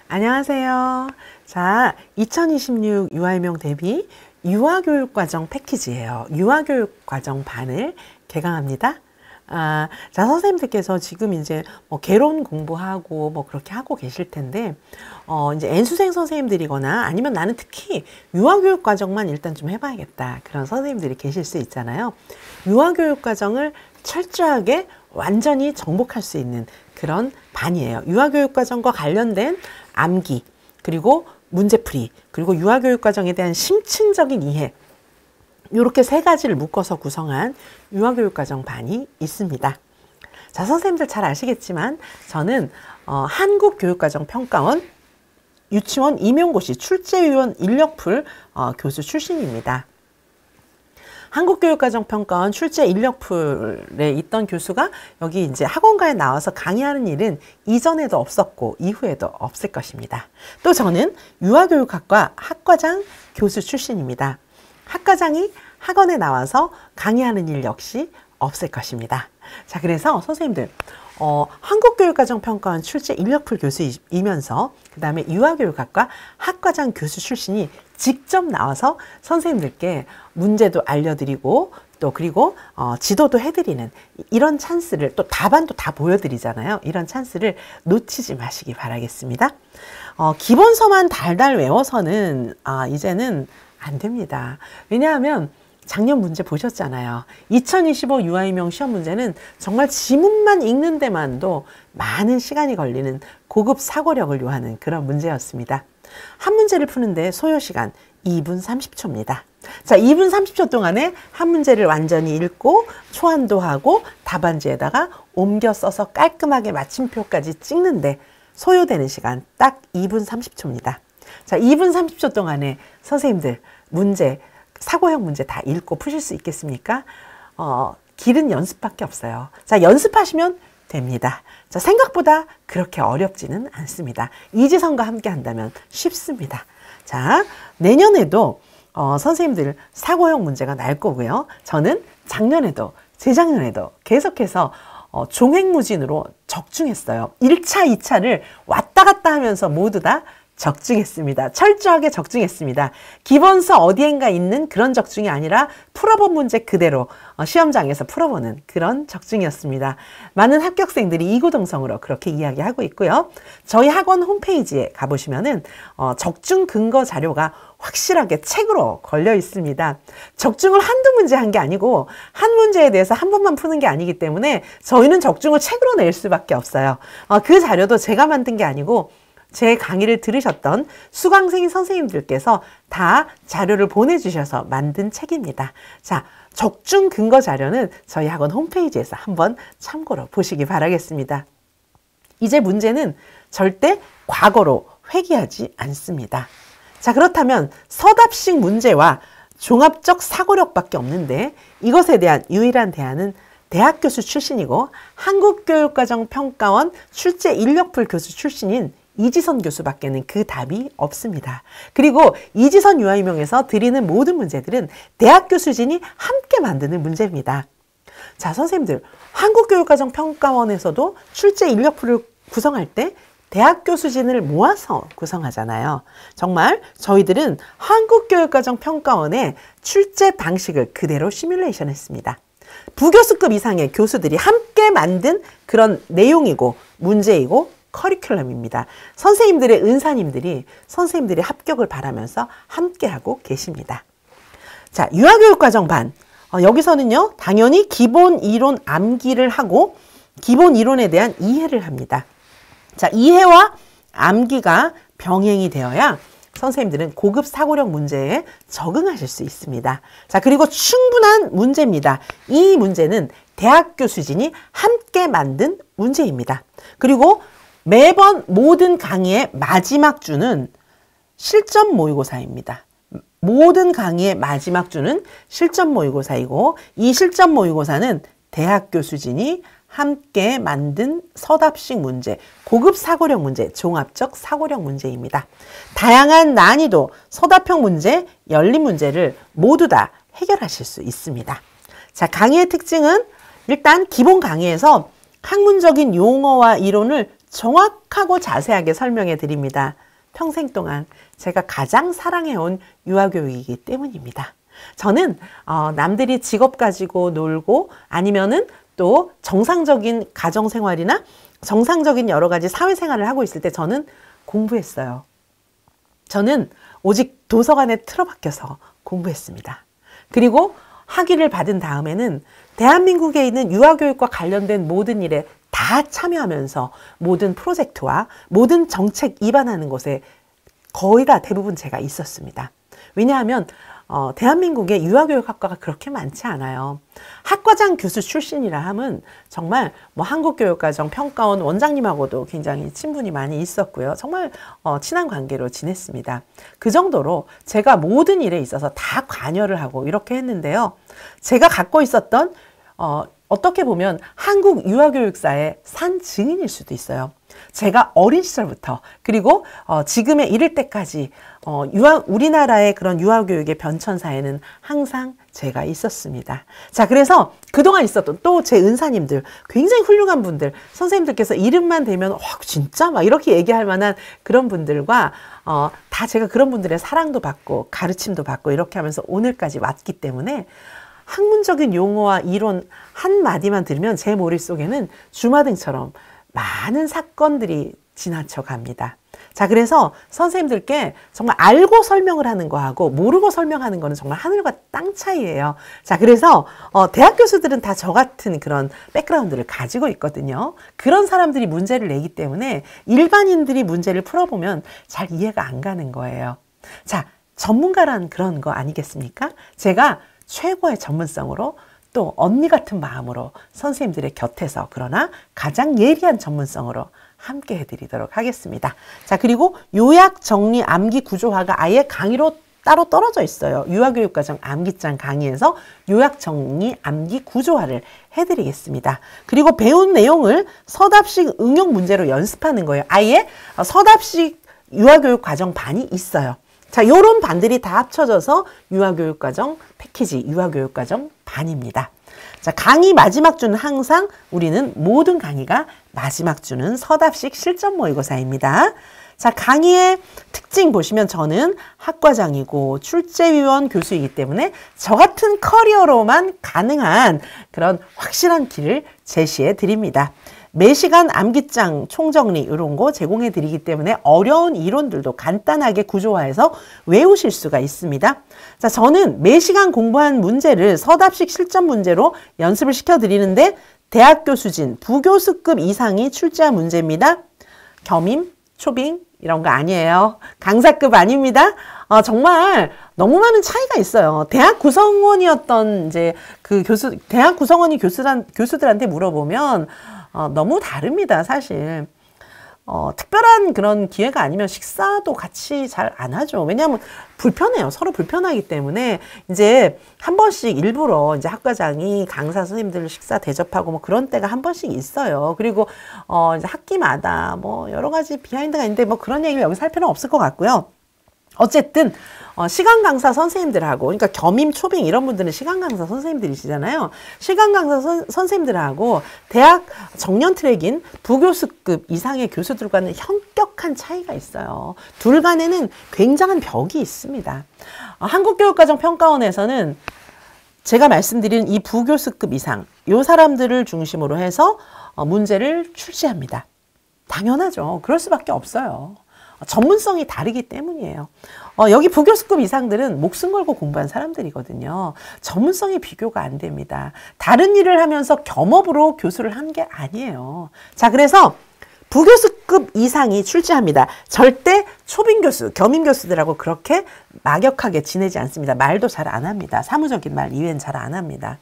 안녕하세요. 자, 2026 유아일명 대비 유아교육과정 패키지예요. 유아교육과정 반을 개강합니다. 자, 선생님들께서 지금 이제 개론 공부하고 그렇게 하고 계실 텐데, 이제 N수생 선생님들이거나 아니면 나는 특히 유아교육과정만 일단 좀 해봐야겠다. 그런 선생님들이 계실 수 있잖아요. 유아교육과정을 철저하게 완전히 정복할 수 있는 그런 반이에요. 유아교육과정과 관련된 암기, 그리고 문제풀이, 그리고 유아교육과정에 대한 심층적인 이해, 이렇게 세 가지를 묶어서 구성한 유아교육과정 반이 있습니다. 자, 선생님들 잘 아시겠지만 저는 한국교육과정평가원 유치원 임용고시 출제위원 인력풀 교수 출신입니다. 한국교육과정평가원 출제 인력풀에 있던 교수가 여기 이제 학원가에 나와서 강의하는 일은 이전에도 없었고 이후에도 없을 것입니다. 또 저는 유아교육학과 학과장 교수 출신입니다. 학과장이 학원에 나와서 강의하는 일 역시 없을 것입니다. 자, 그래서 선생님들 한국교육과정평가원 출제 인력풀 교수이면서 그 다음에 유아교육학과 학과장 교수 출신이 직접 나와서 선생님들께 문제도 알려드리고 또 그리고 지도도 해드리는 이런 찬스를, 또 답안도 다 보여드리잖아요. 이런 찬스를 놓치지 마시기 바라겠습니다. 기본서만 달달 외워서는 이제는 안 됩니다. 왜냐하면 작년 문제 보셨잖아요. 2025 유아일명 시험 문제는 정말 지문만 읽는 데만도 많은 시간이 걸리는 고급 사고력을 요하는 그런 문제였습니다. 한 문제를 푸는데 소요시간 2분 30초입니다. 자, 2분 30초 동안에 한 문제를 완전히 읽고 초안도 하고 답안지에다가 옮겨 써서 깔끔하게 마침표까지 찍는데 소요되는 시간 딱 2분 30초입니다. 자, 2분 30초 동안에 선생님들 문제, 사고형 문제 다 읽고 푸실 수 있겠습니까? 길은 연습밖에 없어요. 자, 연습하시면 됩니다. 자, 생각보다 그렇게 어렵지는 않습니다. 이지선과 함께 한다면 쉽습니다. 자, 내년에도 선생님들 사고형 문제가 날 거고요. 저는 작년에도 재작년에도 계속해서 종횡무진으로 적중했어요. 1차, 2차를 왔다 갔다 하면서 모두 다 적중했습니다. 철저하게 적중했습니다. 기본서 어디엔가 있는 그런 적중이 아니라 풀어본 문제 그대로 시험장에서 풀어보는 그런 적중이었습니다. 많은 합격생들이 이구동성으로 그렇게 이야기하고 있고요. 저희 학원 홈페이지에 가보시면은 적중 근거 자료가 확실하게 책으로 걸려 있습니다. 적중을 한두 문제 한 게 아니고 한 문제에 대해서 한 번만 푸는 게 아니기 때문에 저희는 적중을 책으로 낼 수밖에 없어요. 그 자료도 제가 만든 게 아니고 제 강의를 들으셨던 수강생 선생님들께서 다 자료를 보내주셔서 만든 책입니다. 자, 적중 근거 자료는 저희 학원 홈페이지에서 한번 참고로 보시기 바라겠습니다. 이제 문제는 절대 과거로 회귀하지 않습니다. 자, 그렇다면 서답식 문제와 종합적 사고력밖에 없는데 이것에 대한 유일한 대안은 대학 교수 출신이고 한국교육과정평가원 출제 인력풀 교수 출신인 이지선 교수밖에는 그 답이 없습니다. 그리고 이지선 유아일명에서 드리는 모든 문제들은 대학 교수진이 함께 만드는 문제입니다. 자, 선생님들, 한국교육과정평가원에서도 출제 인력풀을 구성할 때 대학 교수진을 모아서 구성하잖아요. 정말 저희들은 한국교육과정평가원의 출제 방식을 그대로 시뮬레이션 했습니다. 부교수급 이상의 교수들이 함께 만든 그런 내용이고 문제이고 커리큘럼입니다. 선생님들의 은사님들이 선생님들의 합격을 바라면서 함께하고 계십니다. 자, 유아교육과정 반. 여기서는요, 당연히 기본 이론 암기를 하고 기본 이론에 대한 이해를 합니다. 자, 이해와 암기가 병행이 되어야 선생님들은 고급 사고력 문제에 적응하실 수 있습니다. 자, 그리고 충분한 문제입니다. 이 문제는 대학 교수진이 함께 만든 문제입니다. 그리고 매번 모든 강의의 마지막 주는 실전 모의고사입니다. 모든 강의의 마지막 주는 실전 모의고사이고 이 실전 모의고사는 대학 교수진이 함께 만든 서답식 문제, 고급 사고력 문제, 종합적 사고력 문제입니다. 다양한 난이도, 서답형 문제, 열린 문제를 모두 다 해결하실 수 있습니다. 자, 강의의 특징은 일단 기본 강의에서 학문적인 용어와 이론을 정확하고 자세하게 설명해 드립니다. 평생 동안 제가 가장 사랑해온 유아교육이기 때문입니다. 저는 남들이 직업 가지고 놀고 아니면은 또 정상적인 가정생활이나 정상적인 여러 가지 사회생활을 하고 있을 때 저는 공부했어요. 저는 오직 도서관에 틀어박혀서 공부했습니다. 그리고 학위를 받은 다음에는 대한민국에 있는 유아교육과 관련된 모든 일에 다 참여하면서 모든 프로젝트와 모든 정책 입안하는 곳에 거의 다 대부분 제가 있었습니다. 왜냐하면 대한민국에 유아교육학과가 그렇게 많지 않아요. 학과장 교수 출신이라 함은 정말 뭐 한국교육과정 평가원 원장님하고도 굉장히 친분이 많이 있었고요. 정말 친한 관계로 지냈습니다. 그 정도로 제가 모든 일에 있어서 다 관여를 하고 이렇게 했는데요. 제가 갖고 있었던 어떻게 보면 한국 유아교육사의 산 증인일 수도 있어요. 제가 어린 시절부터 그리고 지금에 이를 때까지 우리나라의 그런 유아교육의 변천사에는 항상 제가 있었습니다. 자, 그래서 그동안 있었던 또 제 은사님들, 굉장히 훌륭한 분들, 선생님들께서 이름만 대면 진짜? 막 이렇게 얘기할 만한 그런 분들과 다 제가 그런 분들의 사랑도 받고 가르침도 받고 이렇게 하면서 오늘까지 왔기 때문에 학문적인 용어와 이론 한마디만 들으면 제 머릿속에는 주마등처럼 많은 사건들이 지나쳐 갑니다. 자, 그래서 선생님들께 정말 알고 설명을 하는 거하고 모르고 설명하는 거는 정말 하늘과 땅 차이예요. 자, 그래서 대학 교수들은 다 저 같은 그런 백그라운드를 가지고 있거든요. 그런 사람들이 문제를 내기 때문에 일반인들이 문제를 풀어보면 잘 이해가 안 가는 거예요. 자, 전문가란 그런 거 아니겠습니까? 제가 최고의 전문성으로 또 언니 같은 마음으로 선생님들의 곁에서 그러나 가장 예리한 전문성으로 함께 해드리도록 하겠습니다. 자, 그리고 요약 정리 암기 구조화가 아예 강의로 따로 떨어져 있어요. 유아교육과정 암기장 강의에서 요약 정리 암기 구조화를 해드리겠습니다. 그리고 배운 내용을 서답식 응용 문제로 연습하는 거예요. 아예 서답식 유아교육과정 반이 있어요. 자, 요런 반들이 다 합쳐져서 유아교육과정 패키지, 유아교육과정 반입니다. 자, 강의 마지막 주는 항상 우리는 모든 강의가 마지막 주는 서답식 실전 모의고사입니다. 자, 강의의 특징 보시면 저는 학과장이고 출제위원 교수이기 때문에 저 같은 커리어로만 가능한 그런 확실한 길을 제시해 드립니다. 매시간 암기장 총정리 이런 거 제공해 드리기 때문에 어려운 이론들도 간단하게 구조화해서 외우실 수가 있습니다. 자, 저는 매시간 공부한 문제를 서답식 실전 문제로 연습을 시켜 드리는데 대학교 수준, 부교수급 이상이 출제한 문제입니다. 겸임, 초빙 이런 거 아니에요. 강사급 아닙니다. 정말 너무 많은 차이가 있어요. 대학 구성원이었던 이제 그 대학 구성원이 교수들한테 물어보면 너무 다릅니다, 사실. 특별한 그런 기회가 아니면 식사도 같이 잘 안 하죠. 왜냐하면 불편해요. 서로 불편하기 때문에 이제 한 번씩 일부러 이제 학과장이 강사 선생님들 식사 대접하고 뭐 그런 때가 한 번씩 있어요. 그리고 이제 학기마다 뭐 여러 가지 비하인드가 있는데 뭐 그런 얘기를 여기서 할 필요는 없을 것 같고요. 어쨌든 시간 강사 선생님들하고 그러니까 겸임 초빙 이런 분들은 시간 강사 선생님들이시잖아요. 시간 강사 선생님들하고 대학 정년 트랙인 부교수급 이상의 교수들과는 현격한 차이가 있어요. 둘 간에는 굉장한 벽이 있습니다. 한국교육과정 평가원에서는 제가 말씀드린 이 부교수급 이상 이 사람들을 중심으로 해서 문제를 출제합니다. 당연하죠. 그럴 수밖에 없어요. 전문성이 다르기 때문이에요. 여기 부교수급 이상들은 목숨 걸고 공부한 사람들이거든요. 전문성이 비교가 안 됩니다. 다른 일을 하면서 겸업으로 교수를 한 게 아니에요. 자, 그래서 부교수급 이상이 출제합니다. 절대 초빙 교수, 겸임 교수들하고 그렇게 막역하게 지내지 않습니다. 말도 잘 안 합니다. 사무적인 말 이외엔 잘 안 합니다.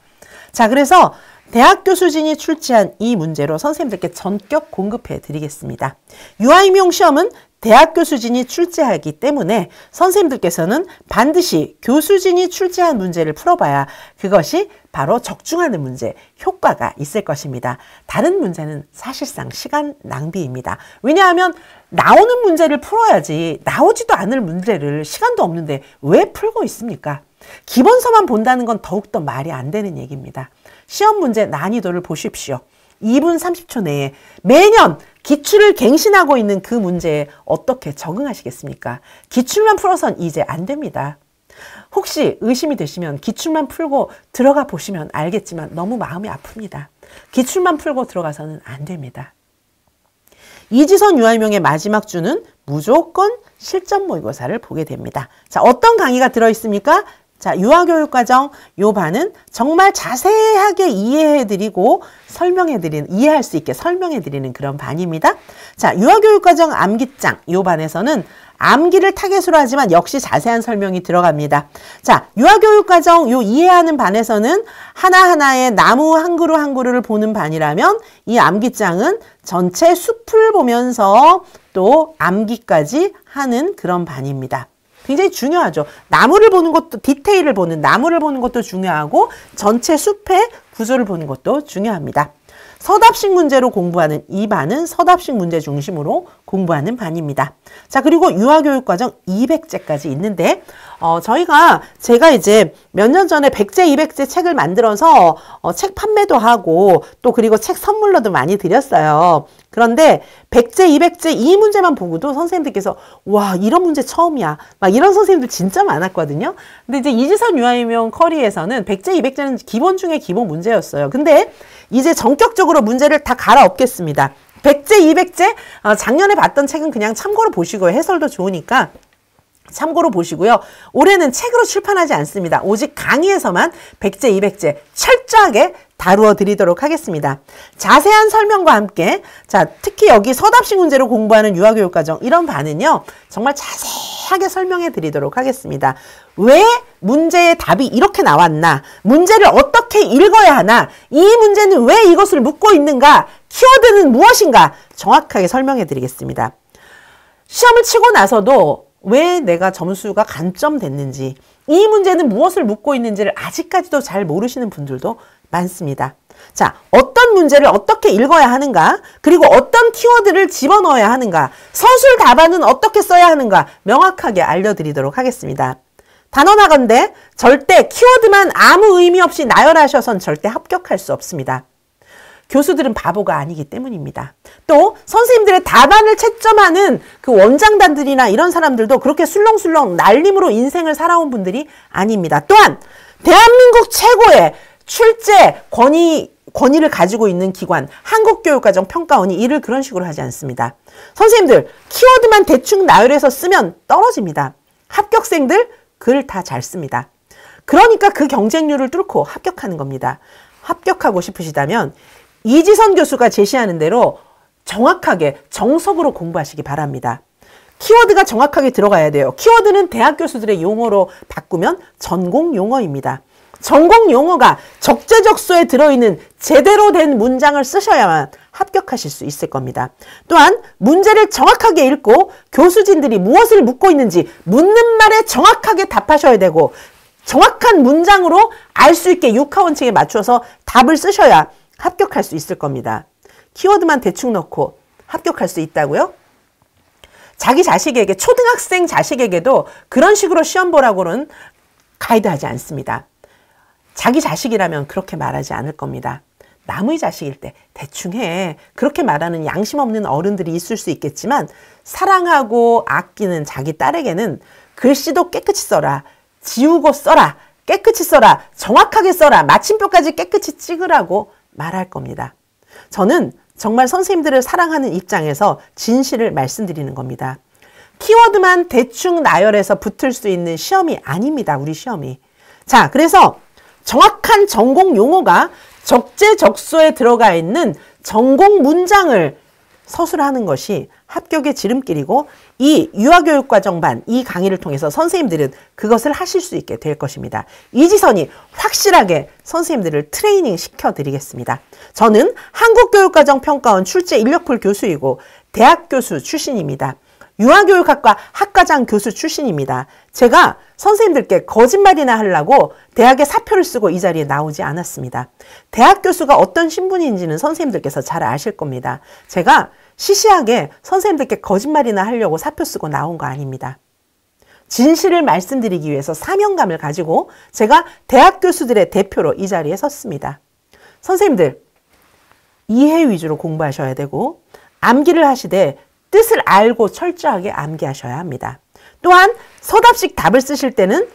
자, 그래서 대학교 수준이 출제한 이 문제로 선생님들께 전격 공급해 드리겠습니다. 유아임용 시험은 대학교 수준이 출제하기 때문에 선생님들께서는 반드시 교수진이 출제한 문제를 풀어봐야 그것이 바로 적중하는 문제, 효과가 있을 것입니다. 다른 문제는 사실상 시간 낭비입니다. 왜냐하면 나오는 문제를 풀어야지 나오지도 않을 문제를 시간도 없는데 왜 풀고 있습니까? 기본서만 본다는 건 더욱더 말이 안 되는 얘기입니다. 시험 문제 난이도를 보십시오. 2분 30초 내에 매년 기출을 갱신하고 있는 그 문제에 어떻게 적응하시겠습니까? 기출만 풀어선 이제 안 됩니다. 혹시 의심이 되시면 기출만 풀고 들어가 보시면 알겠지만 너무 마음이 아픕니다. 기출만 풀고 들어가서는 안 됩니다. 이지선 유아유명의 마지막 주는 무조건 실전 모의고사를 보게 됩니다. 자, 어떤 강의가 들어있습니까? 자, 유아교육과정 요 반은 정말 자세하게 이해해드리고 이해할 수 있게 설명해드리는 그런 반입니다. 자, 유아교육과정 암기장 요 반에서는 암기를 타겟으로 하지만 역시 자세한 설명이 들어갑니다. 자, 유아교육과정 요 이해하는 반에서는 하나하나의 나무 한 그루 한 그루를 보는 반이라면 이 암기장은 전체 숲을 보면서 또 암기까지 하는 그런 반입니다. 굉장히 중요하죠. 나무를 보는 것도, 디테일을 보는, 나무를 보는 것도 중요하고 전체 숲의 구조를 보는 것도 중요합니다. 서답식 문제로 공부하는 이 반은 서답식 문제 중심으로 공부하는 반입니다. 자, 그리고 유아교육과정 200제까지 있는데 제가 이제 몇 년 전에 100제, 200제 책을 만들어서 책 판매도 하고 또 그리고 책 선물로도 많이 드렸어요. 그런데 100제, 200제 이 문제만 보고도 선생님들께서 와, 이런 문제 처음이야. 막 이런 선생님들 진짜 많았거든요. 근데 이제 이지선 유아유명 커리에서는 100제, 200제는 기본 중에 기본 문제였어요. 근데 이제 전격적으로 문제를 다 갈아엎겠습니다. 100제, 200제 작년에 봤던 책은 그냥 참고로 보시고요. 해설도 좋으니까 참고로 보시고요. 올해는 책으로 출판하지 않습니다. 오직 강의에서만 100제, 200제 철저하게 다루어 드리도록 하겠습니다. 자세한 설명과 함께 자, 특히 여기 서답식 문제로 공부하는 유아교육과정 이런 반은요. 정말 자세하게 설명해 드리도록 하겠습니다. 왜 문제의 답이 이렇게 나왔나? 문제를 어떻게 읽어야 하나? 이 문제는 왜 이것을 묻고 있는가? 키워드는 무엇인가? 정확하게 설명해 드리겠습니다. 시험을 치고 나서도 왜 내가 점수가 감점됐는지, 이 문제는 무엇을 묻고 있는지를 아직까지도 잘 모르시는 분들도 많습니다. 자, 어떤 문제를 어떻게 읽어야 하는가, 그리고 어떤 키워드를 집어넣어야 하는가, 서술 답안은 어떻게 써야 하는가 명확하게 알려드리도록 하겠습니다. 단언하건대 절대 키워드만 아무 의미 없이 나열하셔선 절대 합격할 수 없습니다. 교수들은 바보가 아니기 때문입니다. 또 선생님들의 답안을 채점하는 그 원장단들이나 이런 사람들도 그렇게 술렁술렁 날림으로 인생을 살아온 분들이 아닙니다. 또한 대한민국 최고의 출제 권위를 가지고 있는 기관 한국교육과정평가원이 이를 그런 식으로 하지 않습니다. 선생님들 키워드만 대충 나열해서 쓰면 떨어집니다. 합격생들 글 다 잘 씁니다. 그러니까 그 경쟁률을 뚫고 합격하는 겁니다. 합격하고 싶으시다면 이지선 교수가 제시하는 대로 정확하게 정석으로 공부하시기 바랍니다. 키워드가 정확하게 들어가야 돼요. 키워드는 대학 교수들의 용어로 바꾸면 전공 용어입니다. 전공 용어가 적재적소에 들어있는 제대로 된 문장을 쓰셔야만 합격하실 수 있을 겁니다. 또한 문제를 정확하게 읽고 교수진들이 무엇을 묻고 있는지 묻는 말에 정확하게 답하셔야 되고 정확한 문장으로 알 수 있게 육하원칙에 맞춰서 답을 쓰셔야 합격할 수 있을 겁니다. 키워드만 대충 넣고 합격할 수 있다고요? 자기 자식에게, 초등학생 자식에게도 그런 식으로 시험 보라고는 가이드하지 않습니다. 자기 자식이라면 그렇게 말하지 않을 겁니다. 남의 자식일 때 대충 해. 그렇게 말하는 양심 없는 어른들이 있을 수 있겠지만 사랑하고 아끼는 자기 딸에게는 글씨도 깨끗이 써라. 지우고 써라. 깨끗이 써라. 정확하게 써라. 마침표까지 깨끗이 찍으라고 말할 겁니다. 저는 정말 선생님들을 사랑하는 입장에서 진실을 말씀드리는 겁니다. 키워드만 대충 나열해서 붙을 수 있는 시험이 아닙니다. 우리 시험이. 자, 그래서 정확한 전공 용어가 적재적소에 들어가 있는 전공 문장을 서술하는 것이 합격의 지름길이고 이 유아교육과정반 이 강의를 통해서 선생님들은 그것을 하실 수 있게 될 것입니다. 이지선이 확실하게 선생님들을 트레이닝 시켜드리겠습니다. 저는 한국교육과정평가원 출제 인력풀 교수이고 대학 교수 출신입니다. 유아교육학과 학과장 교수 출신입니다. 제가 선생님들께 거짓말이나 하려고 대학에 사표를 쓰고 이 자리에 나오지 않았습니다. 대학 교수가 어떤 신분인지는 선생님들께서 잘 아실 겁니다. 제가 시시하게 선생님들께 거짓말이나 하려고 사표 쓰고 나온 거 아닙니다. 진실을 말씀드리기 위해서 사명감을 가지고 제가 대학 교수들의 대표로 이 자리에 섰습니다. 선생님들, 이해 위주로 공부하셔야 되고 암기를 하시되 뜻을 알고 철저하게 암기하셔야 합니다. 또한 서답식 답을 쓰실 때는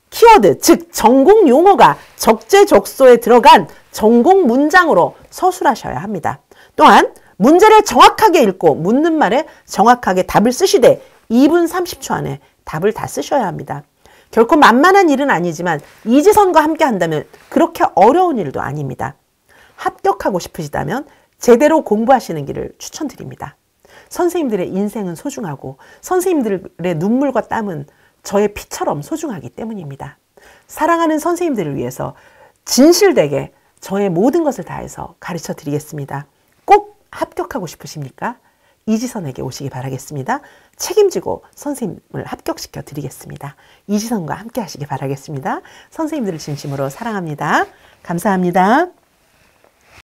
키워드, 즉 전공 용어가 적재적소에 들어간 전공 문장으로 서술하셔야 합니다. 또한 문제를 정확하게 읽고 묻는 말에 정확하게 답을 쓰시되 2분 30초 안에 답을 다 쓰셔야 합니다. 결코 만만한 일은 아니지만 이지선과 함께 한다면 그렇게 어려운 일도 아닙니다. 합격하고 싶으시다면 제대로 공부하시는 길을 추천드립니다. 선생님들의 인생은 소중하고 선생님들의 눈물과 땀은 저의 피처럼 소중하기 때문입니다. 사랑하는 선생님들을 위해서 진실되게 저의 모든 것을 다해서 가르쳐 드리겠습니다. 꼭 합격하고 싶으십니까? 이지선에게 오시기 바라겠습니다. 책임지고 선생님을 합격시켜 드리겠습니다. 이지선과 함께 하시기 바라겠습니다. 선생님들을 진심으로 사랑합니다. 감사합니다.